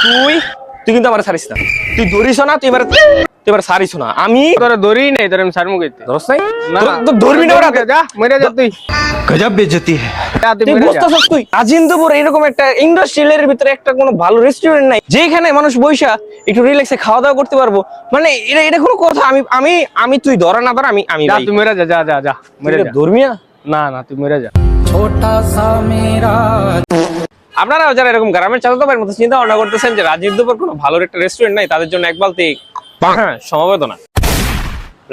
তুই তুই কিন্তু আমার ছাড়িস না, তুই ধরিস না, তুই এবার ছাড়িস না। আমি তোরা ধরি নাই, তোর আমি সারমু কইতে ধরস নাই, না তো ধরবি না ওরা। যা মরে যা তুই, गजब बेइज्जती है। যা তুই তুই মরে যা। বুঝতেছস তুই রাজেন্দ্রপুর এরকম একটা ইন্ডাস্ট্রিয়ালের ভিতরে একটা কোনো ভালো রেস্টুরেন্ট নাই যেখানে মানুষ বইসা একটু রিল্যাক্সে খাওয়া দাওয়া করতে পারবো? মানে এটা কোনো কথা? আমি আমি আমি তুই ধরা না ধরা আমি আমি যা ভাই। তুই মরে যা, যা যা যা মরে যা। ধরবি না? না না তুই মরে যা। আপনারা যারা এরকম গ্রামের চাচাতো ভাইয়ের মতো চিন্তা ভাবনা করতেছেন যে রাজেন্দ্রপুর কোনো ভালো একটা রেস্টুরেন্ট নাই, তাদের জন্য এক বালতি সমবেদনা।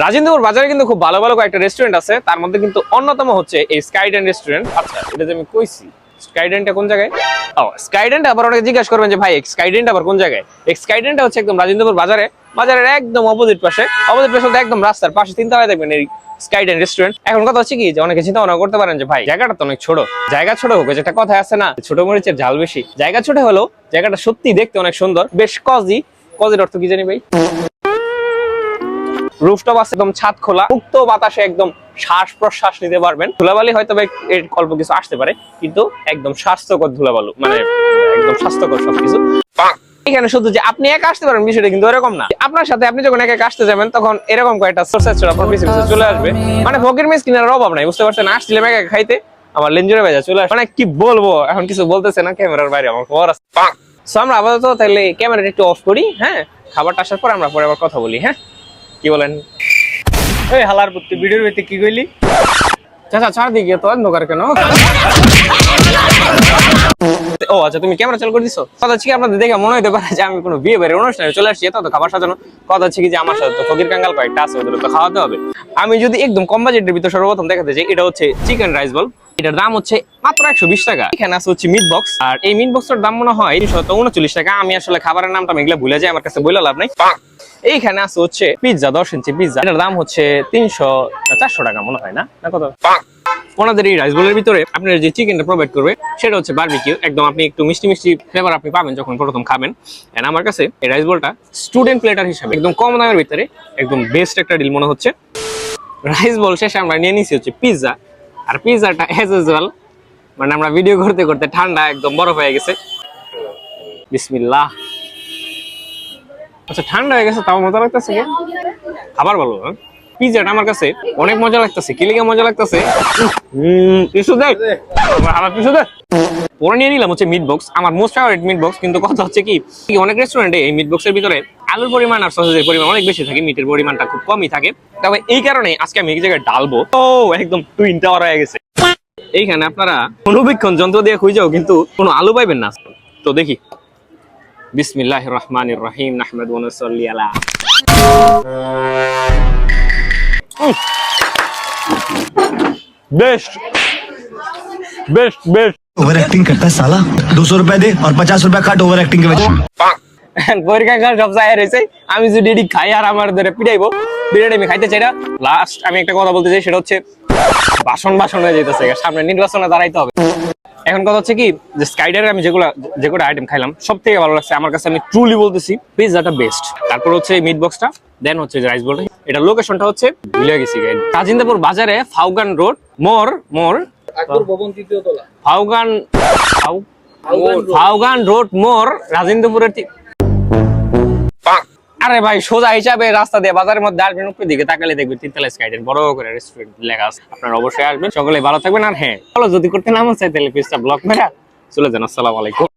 রাজেন্দ্রপুর বাজারে কিন্তু খুব ভালো ভালো কয়েকটা রেস্টুরেন্ট আছে, তার মধ্যে কিন্তু অন্যতম হচ্ছে এই স্কাইডেন রেস্টুরেন্ট। আচ্ছা, এটা যে আমি কইছি স্কাইডেনটা কোন জায়গায়? ও স্কাইডেনটা, আবার অনেকে জিজ্ঞাসা করবেন যে ভাই স্কাইডেনটা আবার কোন জায়গায়? স্কাইডেনটা হচ্ছে একদম রাজেন্দ্রপুর বাজারের একদম অপোজিট পাশে বলতে একদম রাস্তার পাশে 3 তলায় দেখবেন এই স্কাইডেন রেস্টুরেন্ট। এখন কথা হচ্ছে কি যে অনেকে চিন্তা ভাবনা করতে পারেন যে ভাই জায়গাটা তো অনেক ছোট, জায়গা ছোট হোক, যেটা কথা আছে না ছোট মরিচের ঝাল বেশি। জায়গা ছোট হলেও জায়গাটা সত্যি দেখতে অনেক সুন্দর, বেশ কজির অর্থ কি জানি ভাই? রুফটপ আছে, একদম ছাদ খোলা, মুক্ত বাতাসে একদম শ্বাস প্রশ্বাস নিতে পারবেন। ধুলাবালি হয়তো এর অল্প কিছু আসতে পারে, কিন্তু একদম স্বাস্থ্যকর ধুলাবালু, মানে একদম স্বাস্থ্যকর সবকিছু। এখানে শুধু যে আপনি একা আসতে পারেন বিষয়টা কিন্তু এরকম না। আপনার সাথে আপনি যখন একা আসতে যাবেন তখন এরকম কয়েকটা সোর্সেস আপনার পিছনে চলে আসবে। মানে ফকির মিসকিনের অভাব নাই, বুঝতে পারছেন? আসছিলাম একা খাইতে, আমার লেঞ্জুরে ভেজা চলে আসে। মানে কি বলবো, এখন কিছু বলতেছে না, ক্যামেরার বাইরে আমার খবর আছে। সো আমরা আপাতত তাহলে ক্যামেরাটা একটু অফ করি, হ্যাঁ? খাবারটা আসার পর আমরা পরে আবার কথা বলি, হ্যাঁ? কি বলেন? এই হালার পুত্র ভিডিওর ভিতরে কি কইলি? চাচা ছাড় দিকে তো অন্ধকার কেন? ও আচ্ছা, তুমি ক্যামেরা চালু করে দিছো? কথা হচ্ছে কি আপনাদের দেখে মনে হতে পারে যে আমি কোনো বিয়ে বাড়ির অনুষ্ঠানে চলে আসছি, এত তো খাবার সাজানো। কথা হচ্ছে কি যে আমার সাথে তো ফকির কাঙ্গাল কয়েকটা আছে, ওদের তো খাওয়াতে হবে। আমি যদি একদম কম বাজেটের ভিতরে সর্বপ্রথম দেখাতে চাই, এটা হচ্ছে চিকেন রাইস বল। এটার দাম হচ্ছে মাত্র 120 টাকা। এখানে আছে হচ্ছে মিট বক্স, আর এই মিট বক্সের দাম মনে হয় 339 টাকা। আমি আসলে খাবারের নামটা আমি এগুলো ভুলে যাই, আমার কাছে বলে লাভ নাই। এইখানে আছে হচ্ছে পিৎজা, 10 ইঞ্চি পিৎজা, এটার দাম হচ্ছে 400 টাকা মনে হয়, না কত? ওনাদের এই রাইস বোলের ভিতরে আপনার যে চিকেনটা প্রোভাইড করবে সেটা হচ্ছে বারবিকিউ, একদম আপনি একটু মিষ্টি মিষ্টি ফ্লেভার আপনি পাবেন যখন প্রথম খাবেন। এন্ড আমার কাছে এই রাইস বোলটা স্টুডেন্ট প্লেটার হিসাবে একদম কম দামের ভিতরে একদম বেস্ট একটা ডিল মনে হচ্ছে। রাইস বোল শেষে আমরা নিয়ে নিয়েছি হচ্ছে পিৎজা, আর পিৎজাটা অ্যাজ ইউজুয়াল মানে আমরা ভিডিও করতে করতে ঠান্ডা একদম বরফ হয়ে গেছে। বিসমিল্লাহ। আচ্ছা, ঠান্ডা হয়ে গেছে তাও মজা লাগতেছে কি? খাবার ভালো, হ্যাঁ? পিৎজাটা আমার কাছে অনেক মজা লাগতেছে। কি লিগে মজা লাগতেছে? পরে নিয়ে নিলাম হচ্ছে মিট বক্স, আমার মোস্ট ফেভারিট মিট বক্স। কিন্তু কথা হচ্ছে কি অনেক রেস্টুরেন্টে এই মিট বক্সের ভিতরে আলুর পরিমাণ আর সসেজের পরিমাণ অনেক বেশি থাকে, মিটের পরিমাণটা খুব কমই থাকে। তবে এই কারণে আজকে আমি এই জায়গায় ডালবো। ও একদম টুইন টাওয়ার হয়ে গেছে। এইখানে আপনারা অনুবীক্ষণ যন্ত্র দিয়ে খুঁজেও কিন্তু কোনো আলু পাইবেন না। তো দেখি, বিসমিল্লাহির রহমানির রহিম, নাহমাদু ওয়া নুসাল্লি আলা। Best best best over acting करता है साला। 200 रुपए दे और 50 रुपए काट ओवर एक्टिंग के वजह। সব জায়গায় রয়েছে। আমি যদি এটি খাই আর আমার ধরে পিটাইবো, বিরিয়ানি আমি খাইতে চাই না। লাস্ট আমি একটা কথা বলতে চাই, সেটা হচ্ছে বাসন হয়ে যেতেছে, সামনে নির্বাচনে দাঁড়াইতে হবে। এখন কথা হচ্ছে কি যে স্কাইডারে আমি যেগুলো আইটেম খাইলাম সব থেকে ভালো লাগছে আমার কাছে, আমি ট্রুলি বলতেছি পিৎজাটা বেস্ট। তারপর হচ্ছে মিট বক্সটা, দেন হচ্ছে রাইস বোলটা। এটা লোকেশনটা হচ্ছে ভুলে গেছি, রাজেন্দ্রপুর বাজারে ফাউগান রোড মোর আকবর ভবন 3য় তলা, ফাউগান রোড মোর, রাজেন্দ্রপুরের। আরে ভাই সোজা হিসাবে রাস্তা দিয়ে বাজারের মধ্যে আসবেন, উপরের দিকে তাকালে দেখবেন 3 তলা স্কাইডেন বড় করে রেস্টুরেন্ট লেখা আছে। আপনারা অবশ্যই আসবেন, সকলে ভালো থাকবেন। আর হ্যাঁ, ফলো যদি করতে না মন চাই তাহলে পেজটা ব্লক মেরা চলে যান। আসসালামু আলাইকুম।